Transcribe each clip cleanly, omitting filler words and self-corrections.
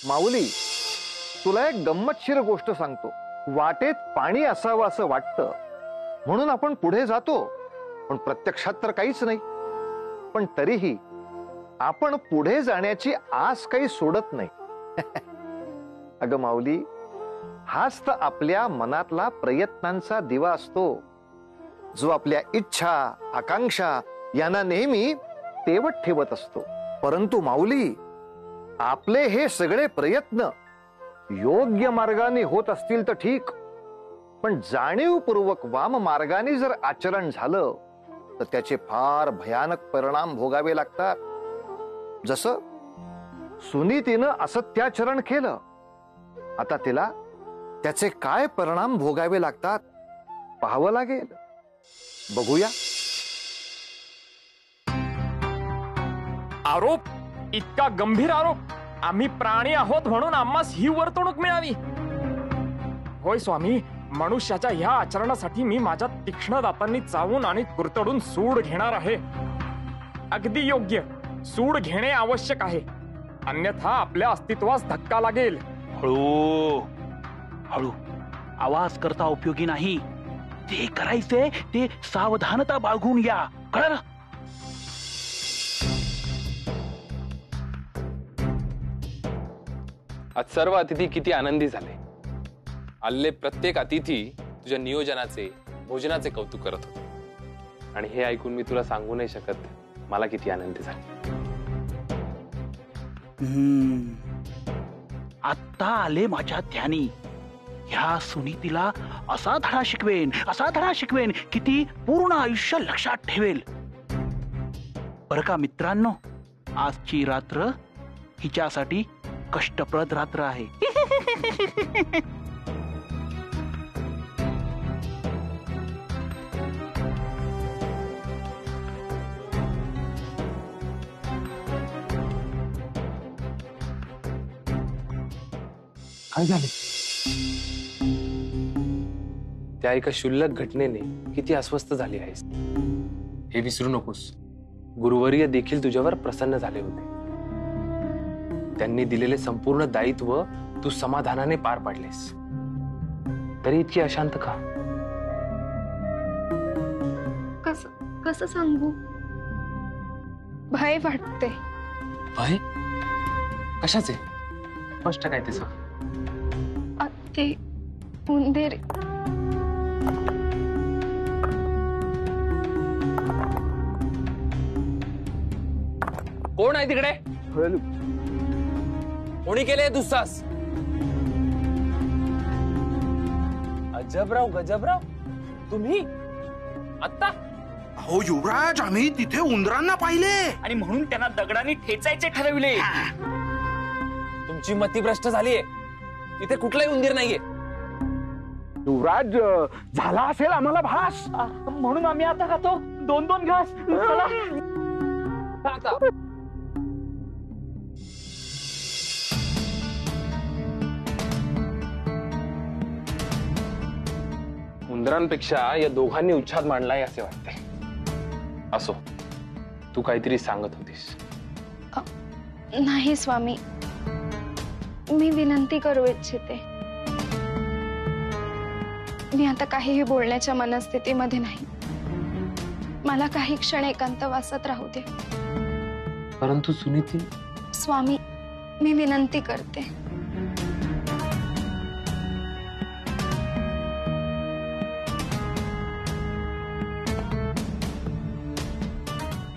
माऊली, तुला एक गंमतशीर गोष्ट सांगतो. वाटेत पाणी असावं असं वाटतं म्हणून आपण पुढे जातो, पण प्रत्यक्षात तर काहीच नाही. पण तरीही आपण पुढे जाण्याची आस काही सोडत नाही. अगं माऊली, हाच तर आपल्या मनातला प्रयत्नांचा दिवा असतो, जो आपल्या इच्छा आकांक्षा यांना नेहमी तेवत ठेवत असतो. परंतु माऊली, आपले हे सगळे प्रयत्न योग्य मार्गाने होत असतील तर ठीक, पण जाणीवपूर्वक वाम मार्गाने जर आचरण झालं तर त्याचे फार भयानक परिणाम भोगावे लागतात. जसं सुनीतीनं असत्याचरण केलं, आता तिला त्याचे काय परिणाम भोगावे लागतात पाहावं लागेल. बघूया. आरोप, इतका गंभीर आरोप. आम्ही प्राणी आहोत म्हणून आम्हास ही वर्तणूक मिळावी. होय स्वामी, मनुष्याच्या ह्या आचरणासाठी मी माझ्या तीक्ष्ण दातांनी चावून आणि कुरतडून सूड घेणार आहे. अगदी योग्य, सूड घेणे आवश्यक आहे, अन्यथा आपल्या अस्तित्वास धक्का लागेल. हळू हळू, आवाज करता उपयोगी नाही. ते करायचे ते सावधानता बाळगून या, कळलं? आज सर्व अतिथी किती आनंदी झाले. आलेले प्रत्येक अतिथी तुझ्या नियोजनाचे, भोजनाचे कौतुक करत होते, आणि हे ऐकून मी तुला सांगू नाही शकत मला किती आनंदी झाले. आता आले माझ्या ध्यानी. ह्या सुनीतीला असा धडा शिकवेन की ती पूर्ण आयुष्य लक्षात ठेवेल. बरं का मित्रांनो, आजची रात्र हिच्यासाठी कष्टप्रद रात्र आहे. काय झाले? त्या एका क्षुल्लक घटनेने किती अस्वस्थ झाली आहेस हे विसरू नकोस. गुरुवर्य देखील तुझ्यावर प्रसन्न झाले होते. त्यांनी दिलेले संपूर्ण दायित्व तू समाधानाने पार पाडलेस. तरी इतकी अशांत का? कसं सांगू? भय वाटते. भय कशाचे? स्पष्ट काय ते सांग. ते उंदीर. कोण आहे तिकडे? कोणी केले दुस्साहस? अजबराव गजबराव, तुम्ही आता? हो युवराज, आम्ही तिथे उंदरांना पाहिले आणि म्हणून त्यांना दगडाने ठेचायचे ठरविले. तुमची मती भ्रष्ट झालीये. इथे कुठलाही उंदीर नाहीये. युवराज, झाला असेल आम्हाला भास, म्हणून आम्ही आता खातो 2-2 घास. चला. उंदरांपेक्षा या दोघांनी उच्छाद मांडलाय असे वाटते. असो, तू काहीतरी सांगत होतीस. नाही स्वामी, मी विनंती करू इच्छिते. मी आता काहीही बोलण्याच्या मनस्थितीमध्ये नाही. मला काही क्षण एकांतवासात राहू दे. परंतु सुनीती. स्वामी, मी विनंती करते.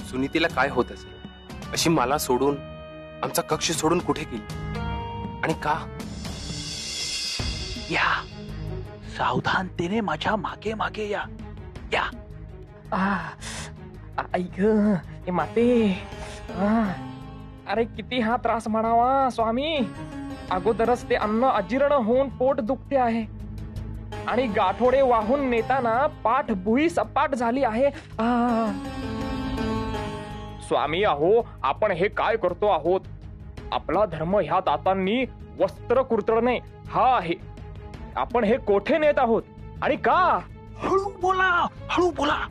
सुनीतीला काय होत असेल? अशी मला सोडून, आमचा कक्ष सोडून कुठे गेली आणि का? या, सावधानतेने माझ्या मागे मागे या. या. ऐक हे माते. अरे किती हा त्रास म्हणावा स्वामी. अगोदरच ते अन्न अजीर्ण होऊन पोट दुखते आहे आणि गाठोडे वाहून नेताना पाठ भुई सपाट झाली आहे. स्वामी, अहो आपण हे काय करतो आहोत? आपला धर्म ह्या दातांनी वस्त्र कुरतडणे हा आहे. आपण हे कोठे नेत आहोत आणि का? हळू बोला.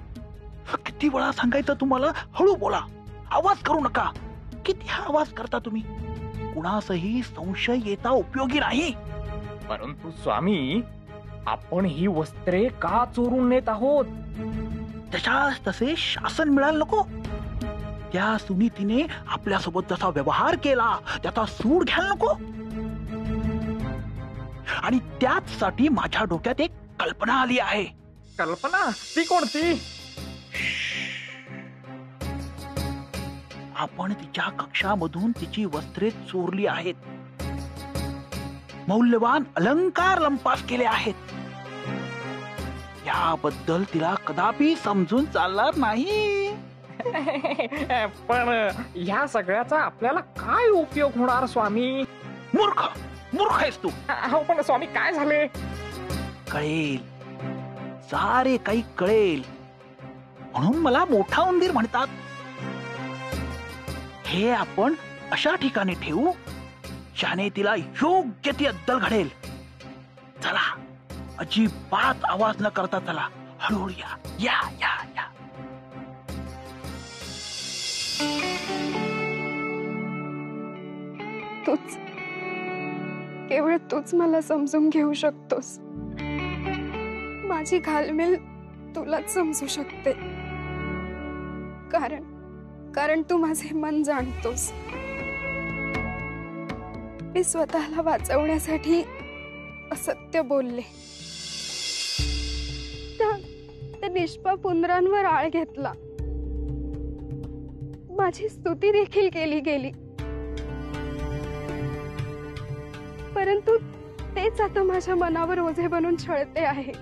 किती वेळा सांगायचं तुम्हाला? हळू बोला, आवाज करू नका. किती आवाज करता तुम्ही? कुणासही संशय येता उपयोगी नाही. परंतु स्वामी, आपण ही वस्त्रे का चोरून नेत आहोत? त्याच्यास तसे शासन मिळालं नको. त्या सुनीतीने आपल्यासोबत जसा व्यवहार केला त्याचा सूड घ्यायला नको. आणि त्याचसाठी माझ्या डोक्यात एक कल्पना आली आहे. कल्पना? ती कोणती? आपण तिच्या कक्षामधून तिची वस्त्रे चोरली आहेत. मौल्यवान अलंकार लंपास केले आहेत. याबद्दल तिला कदापि समजून चालणार नाही. पण ह्या सगळ्याचा आपल्याला काय उपयोग होणार स्वामी? मूर्ख मूर्ख आहेस तू. हो पण स्वामी, काय झाले? कळेल, सारे काही कळेल. म्हणून मला मोठा उंदीर म्हणतात. हे आपण अशा ठिकाणी ठेवू ज्याने तिला योग्य ती अद्दल घडेल. चला, अजिबात आवाज न करता चला, हळूहळू या या या या. तूच, केवळ तूच मला समजून घेऊ शकतोस. माझी घालमेल तुलाच समजू शकते. कारण तू माझे मन जाणतोस. मी स्वतःला वाचवण्यासाठी असत्य बोलले. त्या निष्पाप उंदरांवर आळ घेतला. माझी स्तुती देखील केली गेली. परंतु तेच आता माझ्या मनावर ओझे बनून छळते आहे.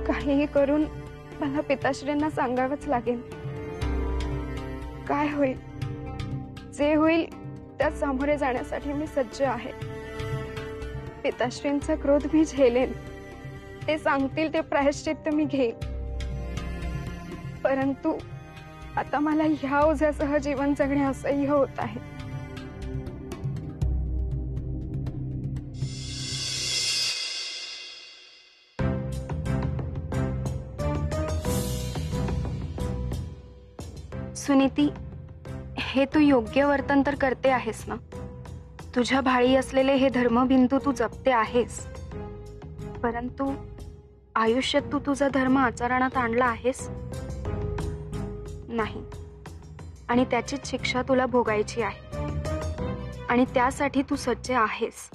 काहीही करून मला पिताश्रींना सांगावंच लागेल. काय होईल, जे होईल त्या सामोरे जाण्यासाठी मी सज्ज आहे. पिताश्रींचा क्रोध मी झेलेन. ते सांगतील ते प्रायश्चित्त मी घेईन. परंतु आता मला ह्या ओझ्यासह जीवन जगणे असह्य होत आहे. सुनीती, हे तू योग्य वर्तन तर करते आहेस ना? तुझ्या भाळी असलेले हे धर्मबिंदू तू जपते आहेस. परंतु आयुष्यात तू तुझा धर्म आचरणात आणला आहेस नाही. आणि त्याचीच शिक्षा तुला भोगायची आहे. आणि त्यासाठी तू सज्ज आहेस.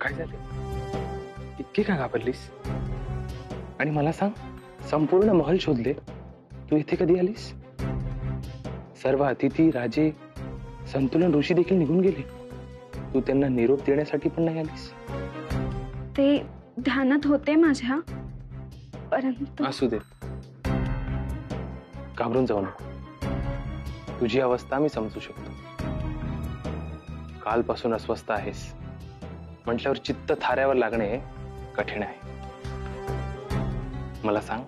काय झाले? इतकी का घाबरलीस? आणि मला सांग, संपूर्ण महल शोधले, तू इथे कधी आलीस? सर्व अतिथी, राजे, संतुलन ऋषी देखील निघून गेले. तू त्यांना निरोप देण्यासाठी पण नाही आलीस? ते ध्यानात होते माझ्या. परंतु असू दे, घाबरून जाऊ नको. तुझी अवस्था मी समजू शकतो. कालपासून अस्वस्थ आहेस म्हटल्यावर चित्त थाऱ्यावर लागणे कठीण आहे. मला सांग,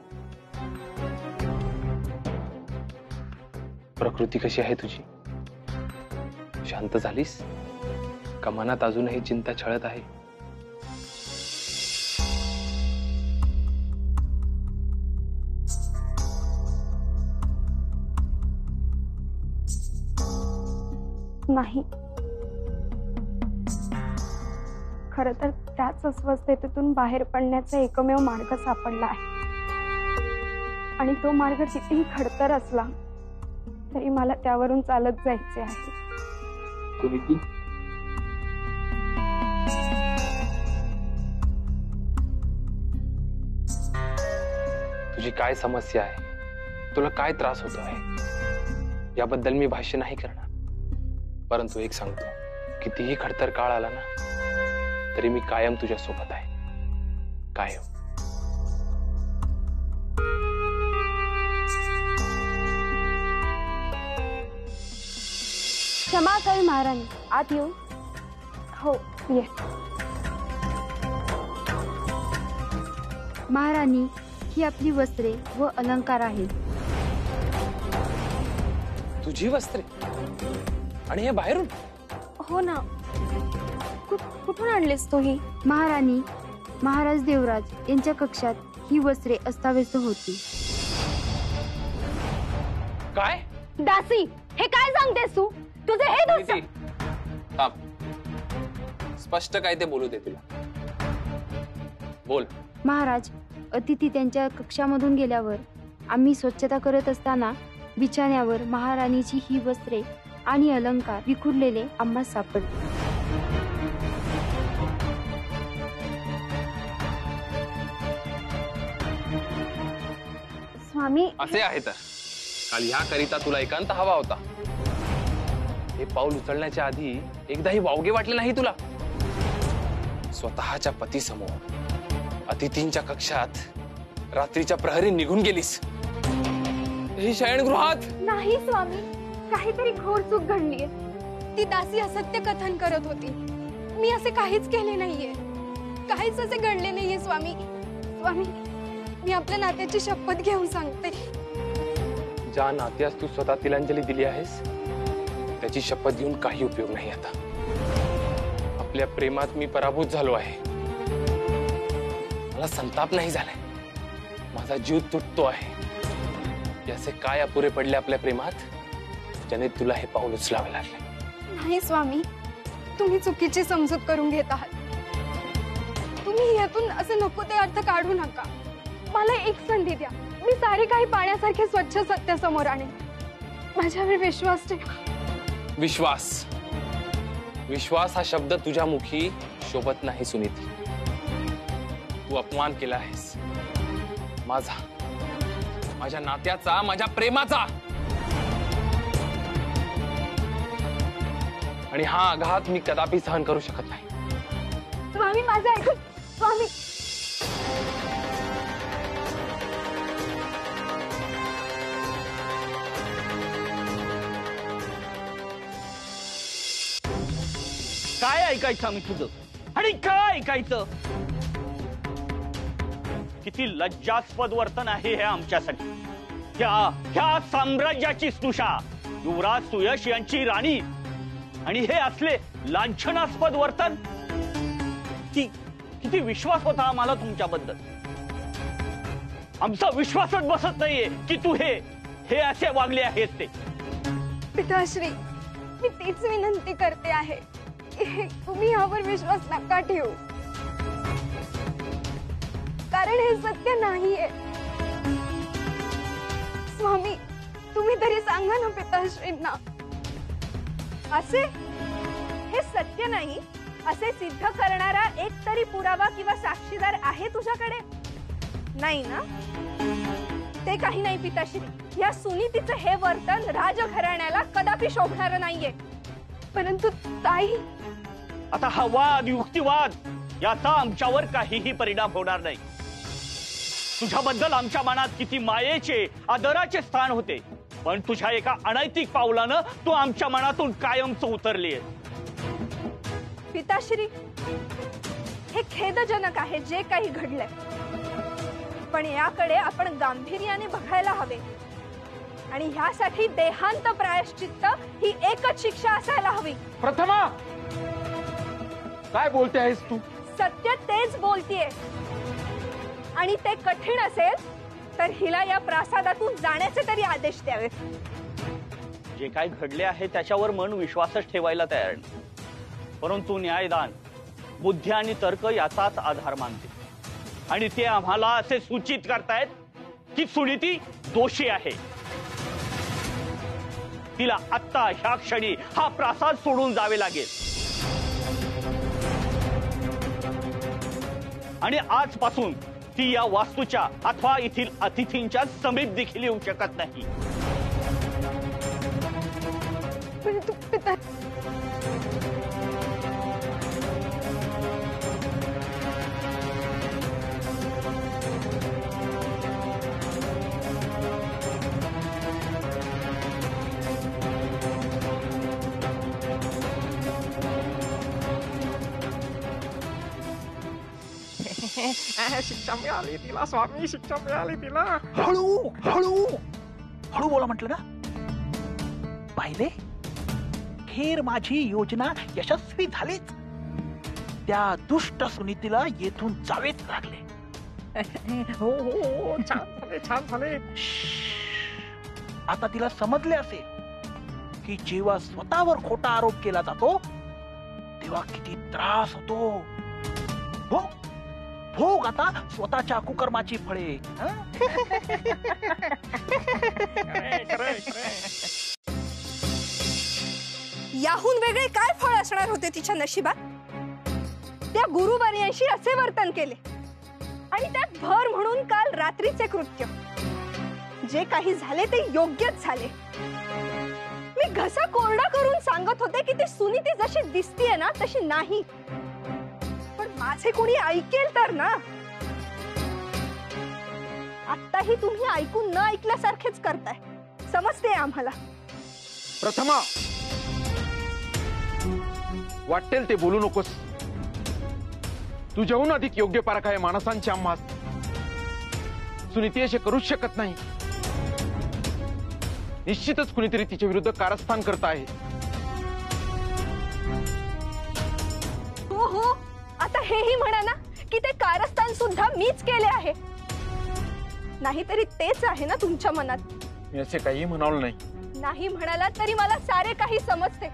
प्रकृती कशी आहे तुझी? शांत झालीस का मनात अजूनही चिंता छळत आहे? नाही. खरं तर त्याच अस्वस्थतेतून बाहेर पडण्याचा एकमेव मार्ग सापडला आहे. आणि तो मार्ग कितीही खडतर असला तरी मला त्यावरून चालत जायचे आहे. तुझी काय समस्या आहे? तुला काय त्रास होतो आहे? याबद्दल मी भाष्य नाही करणार. परंतु एक सांगतो, कितीही खडतर काळ आला ना तरी मी कायम तुझ्या सोबत आहे. कायम. क्षमा करी महाराणी, आत येऊ? हो, ये. महाराणी, ही आपली वस्त्रे व अलंकार आहेत. तुझी वस्त्रे? आणि हे बाहेरून? हो ना. कुठून आणलीस तू ही? महाराणी महाराज देवराज यांच्या कक्षात ही वस्त्रे अस्ताव्यस्त होती. काय दासी, हे काय सांगतेस तू? तुझे हे दोष नीती, थांब. स्पष्ट काय ते बोलू दे तिला. बोल. महाराज, अतिथी त्यांच्या कक्षामधून गेल्यावर आम्ही स्वच्छता करत असताना बिछाण्यावर महाराणीची ही वस्त्रे आणि अलंकार विखुरलेले आम्हाला सापडले. स्वामी, असे आहे तर काल ह्या करिता तुला एकांत हवा होता. हे पाऊल उचलण्याच्या आधी एकदाही वावगे वाटले नाही तुला? स्वतःच्या पतीसमोर अतिथींच्या कक्षात रात्रीच्या प्रहरी निघून गेलीस. ही शयनगृहात नाही स्वामी, काहीतरी घोर चूक घडलीये. ती दासी असत्य कथन करत होती. मी असे काहीच केले नाहीये, काहीच असे घडले नाहीये स्वामी. स्वामी, मी आपल्या नात्याची शपथ घेऊन सांगते. ज्या नात्यास तू स्वतः तिलांजली दिली आहेस त्याची शपथ घेऊन काही उपयोग नाही. आता आपल्या प्रेमात मी पराभूत झालो आहे. मला संताप नाही झालाय, माझा जीव तुटतो आहे. याचे काय अपुरे पडले आपल्या प्रेमात ज्याने तुला हे पाऊल उचलावे लागले? नाही स्वामी, तुम्ही चुकीची समजूत करून घेत आहात. तुम्ही यातून असे नको ते अर्थ काढू नका. मला एक संधी द्या, मी सारे काही पाण्यासारखे स्वच्छ सत्य समोर आणेन. माझ्यावर विश्वास ठेवा. विश्वास, विश्वास हा शब्द तुझ्या मुखी शोभत नाही सुनीती. तू अपमान केला आहेस माझा, माझ्या नात्याचा, माझ्या प्रेमाचा. आणि हा आघात मी कदापि सहन करू शकत नाही. स्वामी, माझं ऐकून. स्वामी, काय ऐकायचं आम्ही तुझं आणि काय ऐकायचं? किती लज्जास्पद वर्तन आहे हे आमच्यासाठी. ह्या साम्राज्याची स्नुषा, युवराज सुयश यांची राणी, आणि हे असले लांछनास्पद वर्तन. किती विश्वास होता आम्हाला तुमच्याबद्दल. आमचा विश्वासच बसत नाहीये की तू हे असे वागले आहेत ते. पिताश्री, मी तीच विनंती करते आहे, तुम्ही यावर विश्वास नका ठेवू, कारण हे सत्य नाहीये. स्वामी, तुम्ही तरी सांगा ना पिताश्रींना. असे हे सत्य नाही असे सिद्ध करणारा एक तरी पुरावा किंवा साक्षीदार आहे तुझ्याकडे? नाही ना? ते काही नाही पिताश्री, या सुनीतीचं हे वर्तन राजघराण्याला कदापि शोभणारं नाहीये. परंतु ताई, आता हा वाद, युक्तिवाद याचा आमच्यावर काहीही परिणाम होणार नाही. तुझ्याबद्दल आमच्या मनात किती मायेचे, आदराचे स्थान होते, पण तुझ्या एका अनैतिक पावलानं तू आमच्या मनातून कायमच उतरलीये. पिताश्री, हे खेदजनक आहे जे काही घडलंय, पण याकडे आपण गांभीर्याने बघायला हवे. आणि ह्यासाठी देहांत प्रायश्चित्त ही एकच शिक्षा असायला हवी. प्रथमा, काय बोलते आहेस तू? सत्य तेच बोलतीये. आणि ते कठीण असेल तर हिला या प्रासादातून जाण्याचे तरी आदेश द्यावे. जे काय घडले आहे त्याच्यावर मन विश्वासच ठेवायला तयार नाही, परंतु न्यायदान, बुद्धी आणि तर्क याचाच आधार मानते. आणि ते आम्हाला असे सूचित करतायत की सुनीती दोषी आहे. तिला आत्ता ह्या क्षणी हा प्रासाद सोडून जावे लागेल. आणि आजपासून ती या वास्तूच्या अथवा येथील अतिथींच्या समीप देखील येऊ शकत नाही. परंतु पिता, शिक्षा मिळाली तिला स्वामी, शिक्षा मिळाली तिला. हळू हळू हळू बोला म्हटलं ना. पाहिले, खेर माझी योजना यशस्वी झालीच. त्या दुष्ट सुनीतीला येथून जावेच लागले. हो हो छान झाले छान झाले. आता तिला समजले असेल की जेव्हा स्वतःवर खोटा आरोप केला जातो तेव्हा किती त्रास होतो. भोग आता स्वतःच्या कुकर्माची फळे. याहून वेगळे काय फळ असणार होते तिच्या नशिबात? त्या गुरुवर्यांशी असे वर्तन केले आणि त्यात भर म्हणून काल रात्रीचे कृत्य. जे काही झाले ते योग्यच झाले. मी घसा कोरडा करून सांगत होते की ती सुनीती जशी दिसतीये ना तशी नाही, पण माझे कोणी ऐकेल तर ना. आत्ताही तुम्ही ऐकून न ऐकल्यासारखेच करताय. समजते आम्हाला. प्रथमा, वाटेल ते बोलू नकोस. तुझ्याहून अधिक योग्य पारख आहे माणसांची आम्हास. सुनीती असे करूच शकत नाही. निश्चितच कुणीतरी तिच्या विरुद्ध कारस्थान करत आहे. हो हो, आता हेही म्हणा ना की ते कारस्थान सुद्धा मीच केले आहे. नाहीतरी तेच आहे ना तुमच्या मनात. मी असे काही म्हणालो नाही. नाही म्हणाला तरी मला सारे काही समजते.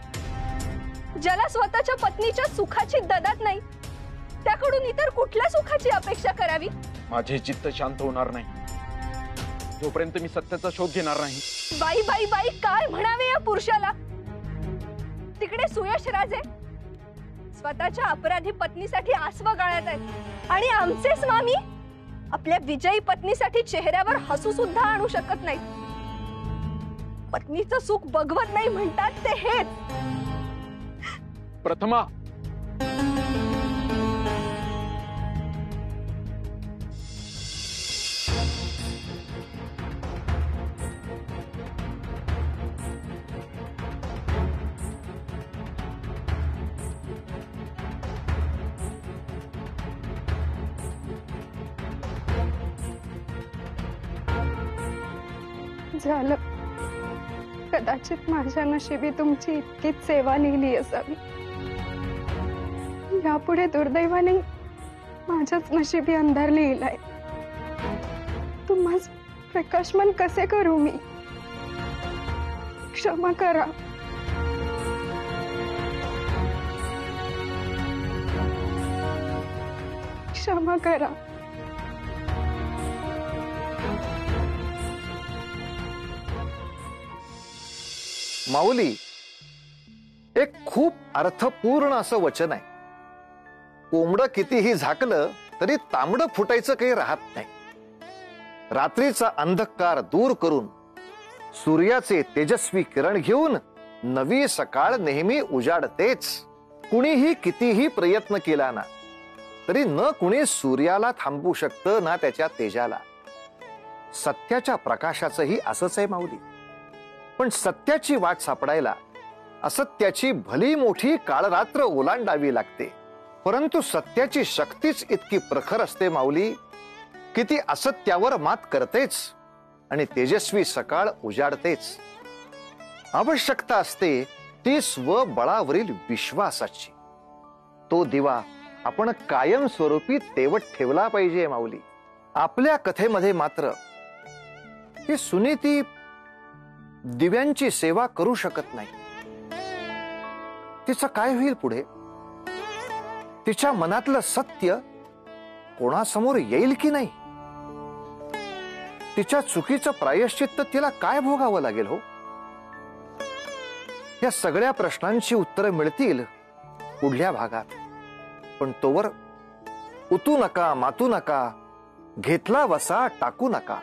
ज्याला स्वतःच्या पत्नीच्या सुखाची ददात नाही त्याकडून इतर कुठल्या सुखाची अपेक्षा करावी? माझे चित्त शांत होणार नाही जोपर्यंत मी सत्याचा शोध घेणार नाही. बाई बाई बाई, काय म्हणावे या पुरुषाला? तिकडे सुयश राजे स्वतःच्या अपराधी पत्नीसाठी आसव गाळत आहेत आणि आमचे स्वामी आपल्या विजयी पत्नीसाठी चेहऱ्यावर हसू सुद्धा आणू शकत नाही. पत्नीचं सुख बघवत नाही म्हणतात ते हेच. प्रथमा, झालं. कदाचित माझ्या नशिबी तुमची इतकीच सेवा लिहिली असावी. यापुढे दुर्दैवाने माझ्याच नशिबी अंधार लिहिलाय. तुम्हास प्रकाशमान कसे करू मी? क्षमा करा. क्षमा करा. माऊली, एक खूप अर्थपूर्ण असं वचन आहे. कोंबडं कितीही झाकलं तरी तांबडं फुटायचं काही राहत नाही. रात्रीचा अंधकार दूर करून सूर्याचे तेजस्वी किरण घेऊन नवी सकाळ नेहमी उजाडतेच. कुणीही कितीही प्रयत्न केला ना तरी न कुणी सूर्याला थांबवू शकतं ना त्याच्या तेजाला. सत्याच्या प्रकाशाचंही असंच आहे माऊली. पण सत्याची वाट सापडायला असत्याची भली मोठी काळरात्र ओलांडावी लागते. परंतु सत्याची शक्तीच इतकी प्रखर असते माऊली की ती असत्यावर मात करतेच आणि तेजस्वी सकाळ उजाडतेच. आवश्यकता असते ती स्वबळावरील विश्वासाची. तो दिवा आपण कायम स्वरूपी तेवत ठेवला पाहिजे माऊली. आपल्या कथेमध्ये मात्र ही सुनीती दिव्यांची सेवा करू शकत नाही. तिचं काय होईल पुढे? तिच्या मनातलं सत्य कोणासमोर येईल की नाही? तिच्या चुकीचं प्रायश्चित्त तिला काय भोगावं लागेल हो? या सगळ्या प्रश्नांची उत्तरं मिळतील पुढल्या भागात. पण तोवर उतू नका, मातू नका, घेतला वसा टाकू नका.